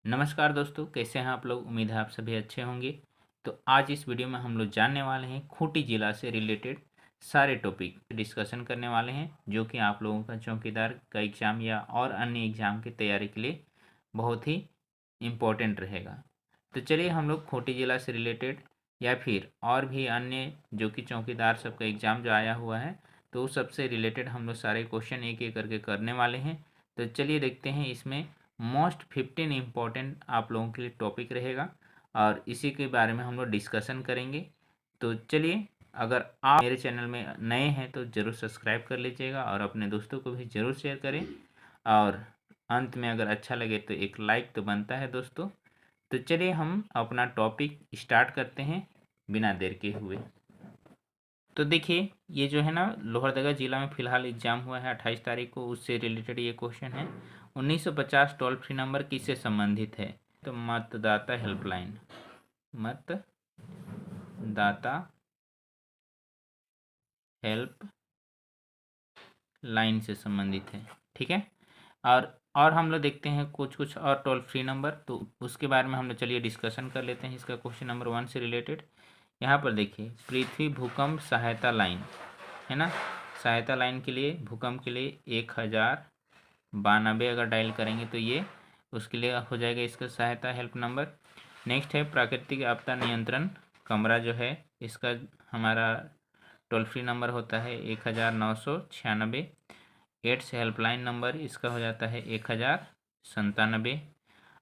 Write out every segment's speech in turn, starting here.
नमस्कार दोस्तों, कैसे हैं आप लोग। उम्मीद है आप सभी अच्छे होंगे। तो आज इस वीडियो में हम लोग जानने वाले हैं खूंटी जिला से रिलेटेड सारे टॉपिक डिस्कशन करने वाले हैं, जो कि आप लोगों का चौकीदार का एग्ज़ाम या और अन्य एग्ज़ाम की तैयारी के लिए बहुत ही इम्पोर्टेंट रहेगा। तो चलिए हम लोग खूंटी जिला से रिलेटेड या फिर और भी अन्य जो कि चौकीदार सबका एग्ज़ाम जो आया हुआ है, तो उस सबसे रिलेटेड हम लोग सारे क्वेश्चन एक एक करके करने वाले हैं। तो चलिए देखते हैं, इसमें मोस्ट 15 इम्पॉर्टेंट आप लोगों के लिए टॉपिक रहेगा और इसी के बारे में हम लोग डिस्कशन करेंगे। तो चलिए, अगर आप मेरे चैनल में नए हैं तो ज़रूर सब्सक्राइब कर लीजिएगा और अपने दोस्तों को भी ज़रूर शेयर करें। और अंत में अगर अच्छा लगे तो एक लाइक तो बनता है दोस्तों। तो चलिए हम अपना टॉपिक स्टार्ट करते हैं बिना देर के हुए। तो देखिए, ये जो है ना, लोहरदगा जिला में फ़िलहाल एग्ज़ाम हुआ है 28 तारीख को, उससे रिलेटेड ये क्वेश्चन है। 1950 टोल फ्री नंबर किससे संबंधित है? तो मतदाता हेल्पलाइन, मतदाता हेल्प लाइन से संबंधित है। ठीक है। और हम लोग देखते हैं कुछ कुछ और टोल फ्री नंबर, तो उसके बारे में हम लोग चलिए डिस्कशन कर लेते हैं। इसका क्वेश्चन नंबर 1 से रिलेटेड यहाँ पर देखिए, पृथ्वी भूकंप सहायता लाइन है ना। सहायता लाइन के लिए, भूकंप के लिए 1092 अगर डायल करेंगे तो ये उसके लिए हो जाएगा इसका सहायता हेल्प नंबर। नेक्स्ट है प्राकृतिक आपदा नियंत्रण कमरा, जो है इसका हमारा टोल फ्री नंबर होता है 1996। एड्स हेल्पलाइन नंबर इसका हो जाता है 1097।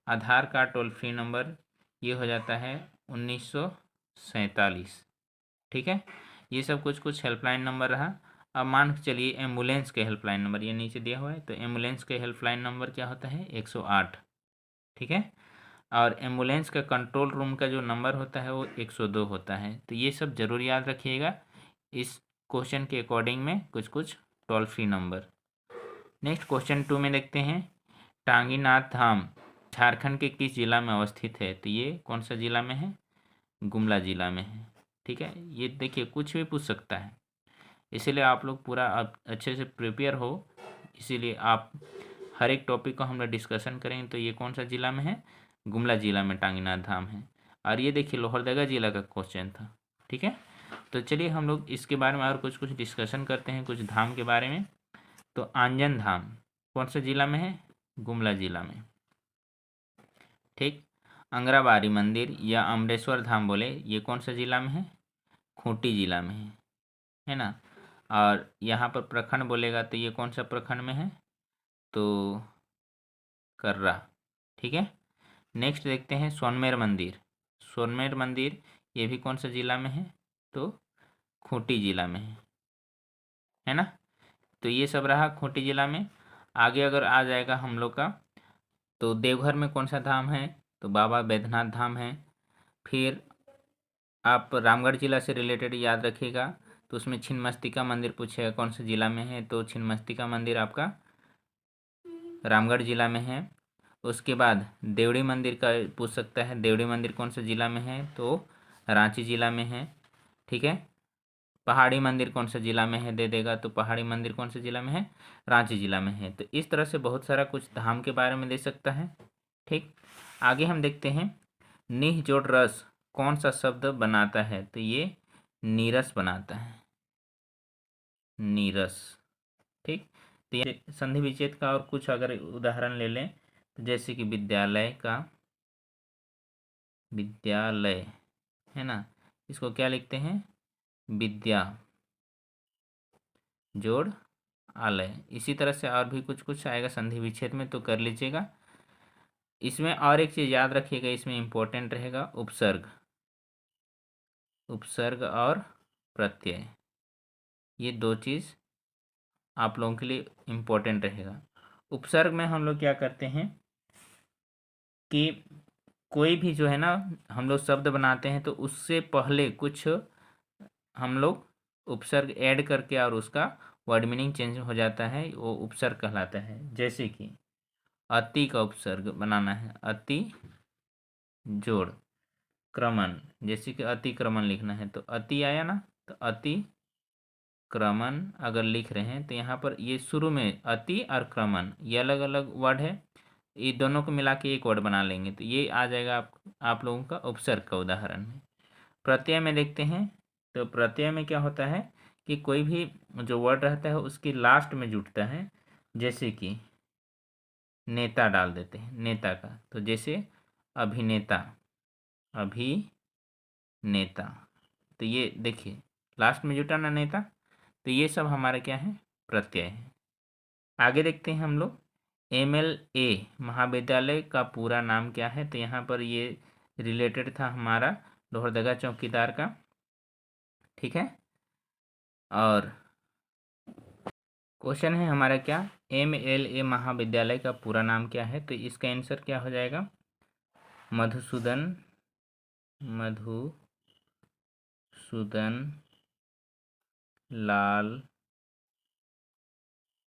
आधार कार्ड टोल फ्री नंबर ये हो जाता है 1947। ठीक है। ये सब कुछ कुछ हेल्पलाइन नंबर रहा। अब मान के चलिए एम्बुलेंस के हेल्पलाइन नंबर ये नीचे दिया हुआ है, तो एम्बुलेंस के हेल्पलाइन नंबर क्या होता है 108। ठीक है। और एम्बुलेंस का कंट्रोल रूम का जो नंबर होता है वो 102 होता है। तो ये सब ज़रूर याद रखिएगा इस क्वेश्चन के अकॉर्डिंग में कुछ कुछ toll free number. Next question 2 में देखते हैं, टांगीनाथ धाम झारखंड के किस जिला में अवस्थित है? तो ये कौन सा जिला में है? गुमला जिला में है। ठीक है। ये देखिए कुछ भी पूछ सकता है, इसीलिए आप लोग पूरा अच्छे से प्रिपेयर हो। इसीलिए आप हर एक टॉपिक को हम लोग डिस्कशन करेंगे। तो ये कौन सा जिला में है? गुमला जिला में टांगीनाथ धाम है। और ये देखिए लोहरदगा जिला का क्वेश्चन था। ठीक है। तो चलिए हम लोग इसके बारे में और कुछ कुछ डिस्कशन करते हैं, कुछ धाम के बारे में। तो आंजन धाम कौन सा जिला में है? गुमला जिला में। ठीक। अंगराबारी मंदिर या अमरेश्वर धाम बोले, ये कौन सा जिला में है? खूंटी जिला में है ना। और यहाँ पर प्रखंड बोलेगा तो ये कौन सा प्रखंड में है? तो कर्रा। ठीक है। नेक्स्ट देखते हैं सोनमेर मंदिर। सोनमेर मंदिर ये भी कौन सा जिला में है? तो खूंटी जिला में है ना। तो ये सब रहा खूंटी जिला में। आगे अगर आ जाएगा हम लोग का, तो देवघर में कौन सा धाम है? तो बाबा बैद्यनाथ धाम है। फिर आप रामगढ़ जिला से रिलेटेड याद रखिएगा, तो उसमें छिन्नमस्तिका मंदिर पूछेगा कौन से जिला में है, तो छिन्नमस्तिका मंदिर आपका रामगढ़ जिला में है। उसके बाद देवड़ी मंदिर का पूछ सकता है, देवड़ी मंदिर कौन सा जिला में है? तो रांची जिला में है। ठीक है। पहाड़ी मंदिर कौन सा जिला में है दे देगा, तो पहाड़ी मंदिर कौन सा जिला में है? रांची जिला में है। तो इस तरह से बहुत सारा कुछ धाम के बारे में दे सकता है। ठीक। आगे हम देखते हैं, निह जोड़ रस कौन सा शब्द बनाता है? तो ये नीरस बनाता है, नीरस। ठीक। तो ये संधि विच्छेद का और कुछ अगर उदाहरण ले लें, तो जैसे कि विद्यालय का विद्यालय है ना, इसको क्या लिखते हैं? विद्या जोड़ आलय। इसी तरह से और भी कुछ कुछ आएगा संधि विच्छेद में, तो कर लीजिएगा। इसमें और एक चीज़ याद रखिएगा, इसमें इम्पोर्टेंट रहेगा उपसर्ग। उपसर्ग और प्रत्यय, ये दो चीज़ आप लोगों के लिए इम्पोर्टेंट रहेगा। उपसर्ग में हम लोग क्या करते हैं कि कोई भी जो है ना, हम लोग शब्द बनाते हैं तो उससे पहले कुछ हम लोग उपसर्ग ऐड करके और उसका वर्ड मीनिंग चेंज हो जाता है, वो उपसर्ग कहलाता है। जैसे कि अति का उपसर्ग बनाना है, अति जोड़ क्रमण, जैसे कि अतिक्रमण लिखना है तो अति आया ना, तो अति क्रमण अगर लिख रहे हैं तो यहाँ पर ये शुरू में अति और क्रमण ये अलग अलग वर्ड है। ये दोनों को मिला के एक वर्ड बना लेंगे तो ये आ जाएगा आप लोगों का उपसर्ग का उदाहरण है। प्रत्यय में देखते हैं तो प्रत्यय में क्या होता है कि कोई भी जो वर्ड रहता है उसकी लास्ट में जुटता है। जैसे कि नेता डाल देते हैं, नेता का, तो जैसे अभिनेता, अभिनेता, तो ये देखिए लास्ट में जुटा ना नेता, तो ये सब हमारा क्या है, प्रत्यय है। आगे देखते हैं हम लोग, MLA महाविद्यालय का पूरा नाम क्या है, तो यहाँ पर ये रिलेटेड था हमारा लोहरदगा चौकीदार का, ठीक है। और क्वेश्चन है हमारा क्या, MLA महाविद्यालय का पूरा नाम क्या है, तो इसका आंसर क्या हो जाएगा, मधुसूदन लाल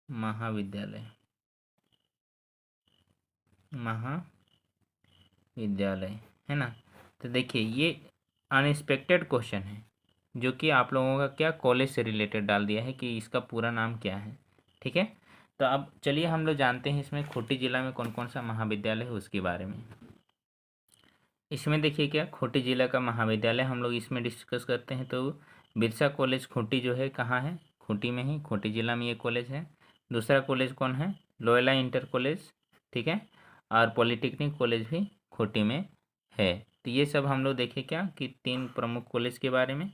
महाविद्यालय है ना। तो देखिए ये अनएक्सपेक्टेड क्वेश्चन है जो कि आप लोगों का क्या कॉलेज से रिलेटेड डाल दिया है कि इसका पूरा नाम क्या है, ठीक है। तो अब चलिए हम लोग जानते हैं इसमें खूंटी जिला में कौन कौन सा महाविद्यालय है उसके बारे में। इसमें देखिए क्या, खूंटी जिला का महाविद्यालय हम लोग इसमें डिस्कस करते हैं तो बिरसा कॉलेज खूंटी जो है कहाँ है, खूंटी में ही, खूंटी जिला में ये कॉलेज है। दूसरा कॉलेज कौन है, लोयला इंटर कॉलेज, ठीक है। और पॉलिटेक्निक कॉलेज भी खूंटी में है। तो ये सब हम लोग देखें क्या कि 3 प्रमुख कॉलेज के बारे में।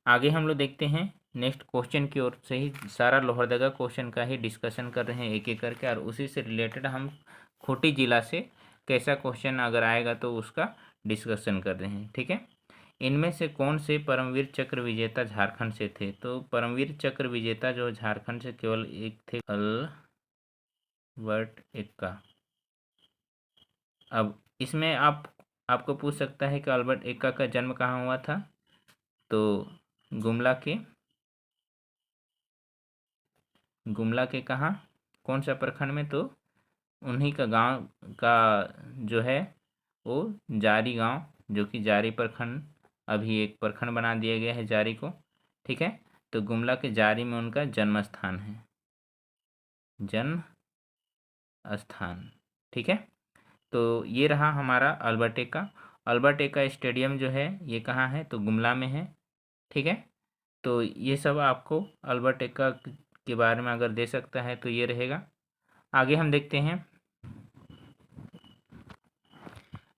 आगे हम लोग देखते हैं नेक्स्ट क्वेश्चन की ओर से ही, सारा लोहरदगा क्वेश्चन का ही डिस्कशन कर रहे हैं एक एक करके, और उसी से रिलेटेड हम खूंटी जिला से कैसा क्वेश्चन अगर आएगा तो उसका डिस्कशन कर रहे हैं, ठीक है। इनमें से कौन से परमवीर चक्र विजेता झारखंड से थे, तो परमवीर चक्र विजेता जो झारखंड से केवल एक थे, अल्बर्ट एक्का। अब इसमें आपको पूछ सकता है कि अल्बर्ट एक्का का जन्म कहाँ हुआ था, तो गुमला के कहाँ, कौन सा प्रखंड में, तो उन्हीं का गांव का जो है वो जारी गांव, जो कि जारी प्रखंड, अभी एक प्रखंड बना दिया गया है जारी को, ठीक है। तो गुमला के जारी में उनका जन्म स्थान है, जन्म स्थान, ठीक है। तो ये रहा हमारा Albert Ekka. Albert Ekka stadium जो है ये कहाँ है, तो गुमला में है, ठीक है। तो ये सब आपको अल्बर्ट एक्का के बारे में अगर दे सकता है तो ये रहेगा। आगे हम देखते हैं,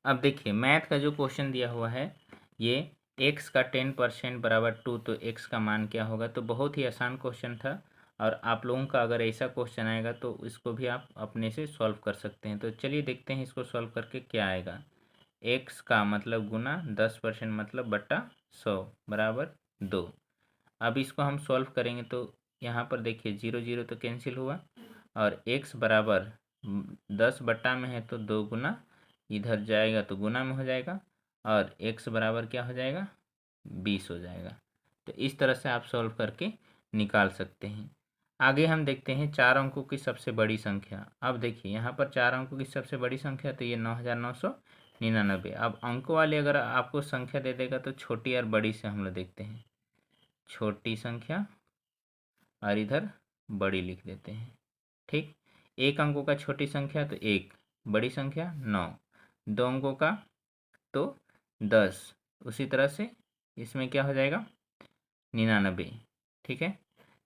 अब देखिए मैथ का जो क्वेश्चन दिया हुआ है ये x का 10% बराबर 2, तो x का मान क्या होगा, तो बहुत ही आसान क्वेश्चन था। और आप लोगों का अगर ऐसा क्वेश्चन आएगा तो इसको भी आप अपने से सॉल्व कर सकते हैं। तो चलिए देखते हैं इसको सॉल्व करके क्या आएगा। x का मतलब गुना 10% मतलब बट्टा 100 बराबर 2। अब इसको हम सॉल्व करेंगे तो यहाँ पर देखिए 0 0 तो कैंसिल हुआ, और x बराबर 10 बट्टा में है तो 2 गुना, इधर जाएगा तो गुना में हो जाएगा, और x बराबर क्या हो जाएगा, 20 हो जाएगा। तो इस तरह से आप सॉल्व करके निकाल सकते हैं। आगे हम देखते हैं 4 अंकों की सबसे बड़ी संख्या। अब देखिए यहाँ पर 4 अंकों की सबसे बड़ी संख्या तो ये 9999। अब अंकों वाले अगर आपको संख्या दे देगा तो छोटी और बड़ी से हम लोग देखते हैं, छोटी संख्या और इधर बड़ी लिख देते हैं, ठीक। 1 अंकों का छोटी संख्या तो 1, बड़ी संख्या 9, 2 अंकों का तो 10, उसी तरह से इसमें क्या हो जाएगा 99, ठीक है।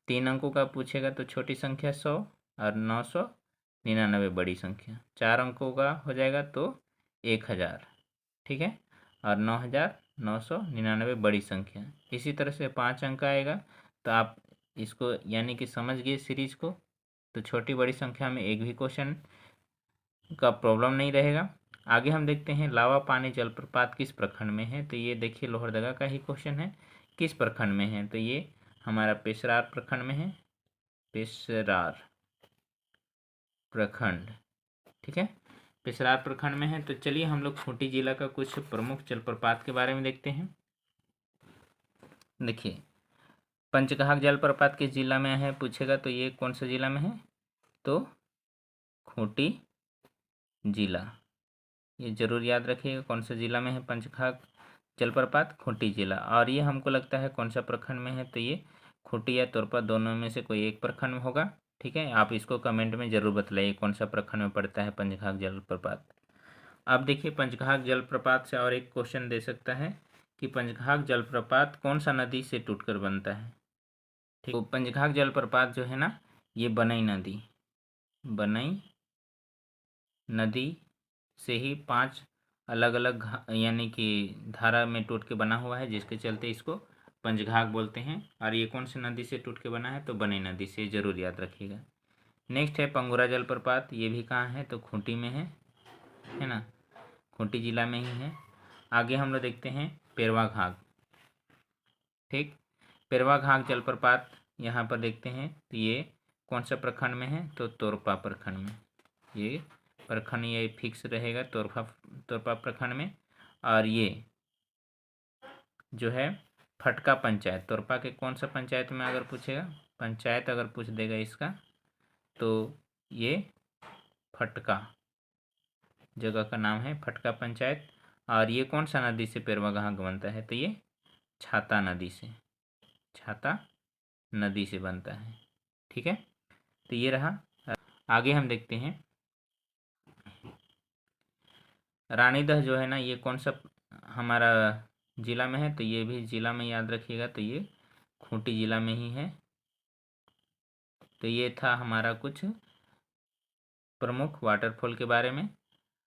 3 अंकों का पूछेगा तो छोटी संख्या 100 और 999 बड़ी संख्या। 4 अंकों का हो जाएगा तो 1000, ठीक है, और 9999 बड़ी संख्या। इसी तरह से 5 अंक आएगा तो आप इसको यानी कि समझ गए सीरीज को, तो छोटी बड़ी संख्या में एक भी क्वेश्चन का प्रॉब्लम नहीं रहेगा। आगे हम देखते हैं लावा पानी जलप्रपात किस प्रखंड में है, तो ये देखिए लोहरदगा का ही क्वेश्चन है, किस प्रखंड में है, तो ये हमारा पेशरार प्रखंड में है, पेशरार प्रखंड, ठीक है, पेशरार प्रखंड में है। तो चलिए हम लोग खूंटी जिला का कुछ प्रमुख जलप्रपात के बारे में देखते हैं। देखिए पंचगहाक जलप्रपात किस जिला में है पूछेगा तो ये कौन सा जिला में है, तो खूंटी जिला, ये जरूर याद रखिएगा कौन सा जिला में है पंचघाघ जलप्रपात, खूंटी जिला। और ये हमको लगता है कौन सा प्रखंड में है, तो ये खूंटी या तोरपा दोनों में से कोई एक प्रखंड में होगा, ठीक है, आप इसको कमेंट में ज़रूर बतलाइए कौन सा प्रखंड में पड़ता है पंचघाघ जलप्रपात। अब देखिए पंचघाघ जलप्रपात से और एक क्वेश्चन दे सकता है कि पंचघाघ जलप्रपात कौन सा नदी से टूटकर बनता है। ठीक, तो पंचघाघ जलप्रपात जो है ना, ये बनई नदी से ही 5 अलग अलग यानी कि धारा में टूट के बना हुआ है, जिसके चलते इसको पंचघाघ बोलते हैं। और ये कौन सी नदी से टूट के बना है, तो बनई नदी से, जरूर याद रखिएगा। नेक्स्ट है पंगुरा जलप्रपात। ये भी कहाँ है, तो खूंटी में है ना, खूंटी जिला में ही है। आगे हम लोग देखते हैं पेरवा घाघ। ठीक, पेरवा घाघ जलप्रपात यहाँ पर देखते हैं, तो ये कौन सा प्रखंड में है, तो तोरपा प्रखंड में। ये प्रखंड ये फिक्स रहेगा तोरपा प्रखंड में। और ये जो है फटका पंचायत, तोरपा के कौन सा पंचायत में अगर पूछेगा, पंचायत अगर पूछ देगा इसका, तो ये फटका जगह का नाम है, फटका पंचायत। और ये कौन सा नदी से पेरवा घाघ बनता है, तो ये छाता नदी से बनता है। ठीक है, तो ये रहा। आगे हम देखते हैं रानीदह जो है ना, ये कौन सा हमारा जिला में है, तो ये भी जिला में याद रखिएगा, तो ये खूंटी जिला में ही है। तो ये था हमारा कुछ प्रमुख वाटरफॉल के बारे में।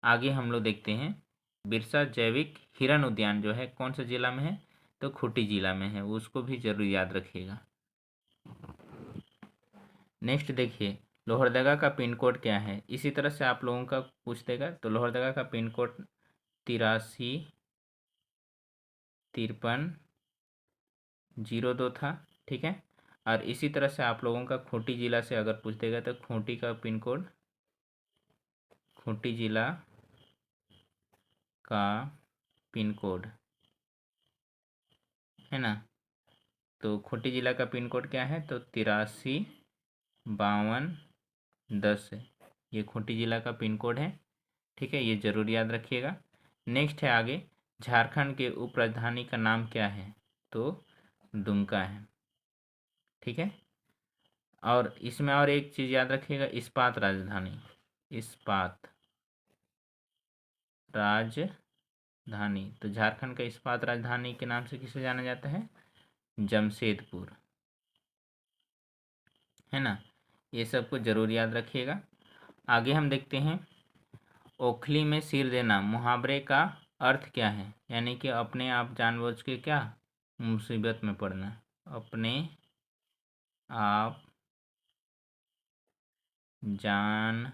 आगे हम लोग देखते हैं बिरसा जैविक हिरण उद्यान जो है कौन सा जिला में है, तो खूंटी जिला में है, उसको भी जरूर याद रखिएगा। नेक्स्ट देखिए लोहरदगा का पिन कोड क्या है, इसी तरह से आप लोगों का पूछ देगा। तो लोहरदगा का पिन कोड 835302 था। ठीक है, और इसी तरह से आप लोगों का खूंटी जिला से अगर पूछ देगा, तो खूंटी का पिन कोड, खूंटी जिला का पिन कोड है ना, तो खूंटी जिला का पिन कोड क्या है, तो 835210 है, ये खूंटी जिला का पिन कोड है। ठीक है, ये जरूर याद रखिएगा। नेक्स्ट है आगे झारखंड के उप राजधानी का नाम क्या है, तो दुमका है। ठीक है, और इसमें और एक चीज़ याद रखिएगा, इस्पात राजधानी, तो झारखंड का इस्पात राजधानी के नाम से किसे जाना जाता है, जमशेदपुर, है ना। ये सब कुछ जरूर याद रखिएगा। आगे हम देखते हैं ओखली में सिर देना मुहावरे का अर्थ क्या है, यानी कि अपने आप जानबूझ के क्या मुसीबत में पड़ना, अपने आप जान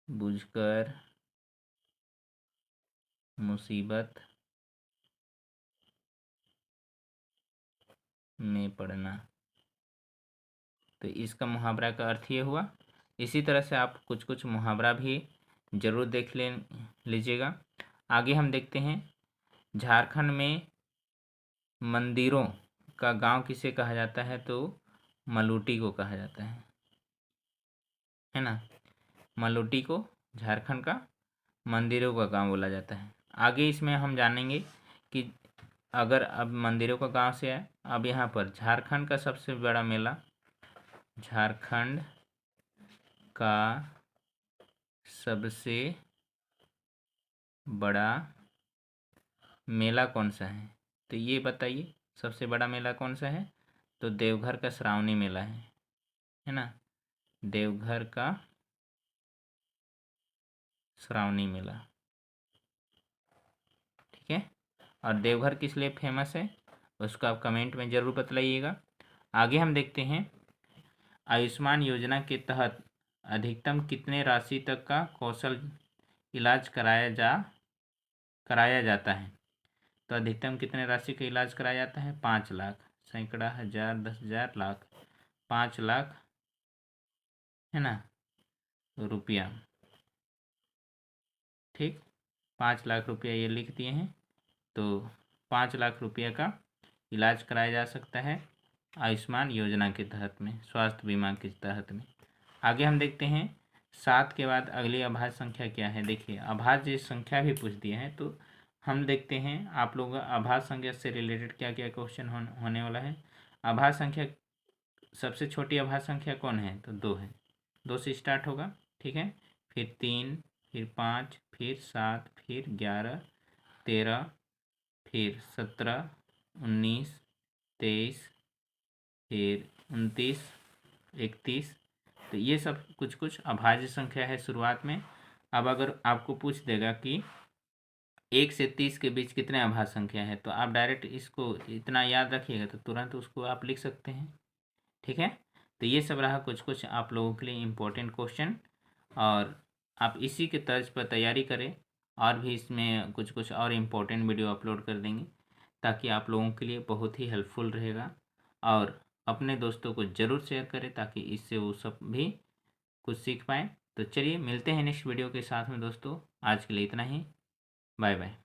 बूझकर मुसीबत में पड़ना, तो इसका मुहावरा का अर्थ ये हुआ। इसी तरह से आप कुछ कुछ मुहावरा भी जरूर देख लीजिएगा। आगे हम देखते हैं झारखंड में मंदिरों का गांव किसे कहा जाता है, तो मलूटी को कहा जाता है ना, मलूटी को झारखंड का मंदिरों का गांव बोला जाता है। आगे इसमें हम जानेंगे कि अगर अब मंदिरों का गांव से है, अब यहाँ पर झारखंड का सबसे बड़ा मेला, झारखंड का सबसे बड़ा मेला कौन सा है, तो ये बताइए सबसे बड़ा मेला कौन सा है, तो देवघर का श्रावणी मेला है ना, देवघर का श्रावणी मेला। ठीक है, और देवघर किस लिए फेमस है, उसको आप कमेंट में ज़रूर बतलाइएगा। आगे हम देखते हैं आयुष्मान योजना के तहत अधिकतम कितने राशि तक का कौशल इलाज कराया जाता है, तो अधिकतम कितने राशि का इलाज कराया जाता है, 5 लाख, सैकड़ा, हज़ार, 10,000, लाख, 5 लाख है ना रुपया। ठीक, 5 लाख रुपया ये लिख दिए हैं, तो 5 लाख रुपये का इलाज कराया जा सकता है आयुष्मान योजना के तहत में, स्वास्थ्य बीमा के तहत में। आगे हम देखते हैं 7 के बाद अगली अभाज्य संख्या क्या है। देखिए अभाज्य संख्या भी पूछ दिया है, तो हम देखते हैं आप लोगों का अभाज्य संख्या से रिलेटेड क्या क्या क्वेश्चन होने वाला है। अभाज्य संख्या सबसे छोटी अभाज्य संख्या कौन है? तो 2 है। 2 से स्टार्ट होगा, ठीक है। फिर 3, फिर 5, फिर 7, फिर 11, 13, फिर 17, 19, 23, फिर 29, 31। तो ये सब कुछ कुछ अभाज्य संख्या है शुरुआत में। अब अगर आपको पूछ देगा कि 1 से 30 के बीच कितने अभाज्य संख्या है, तो आप डायरेक्ट इसको इतना याद रखिएगा तो तुरंत उसको आप लिख सकते हैं, ठीक है। तो ये सब रहा कुछ कुछ आप लोगों के लिए इम्पोर्टेंट क्वेश्चन, और आप इसी के तर्ज पर तैयारी करें। और भी इसमें कुछ कुछ और इम्पोर्टेंट वीडियो अपलोड कर देंगे, ताकि आप लोगों के लिए बहुत ही हेल्पफुल रहेगा। और अपने दोस्तों को ज़रूर शेयर करें ताकि इससे वो सब भी कुछ सीख पाएँ। तो चलिए मिलते हैं नेक्स्ट वीडियो के साथ में दोस्तों। आज के लिए इतना ही। Bye bye.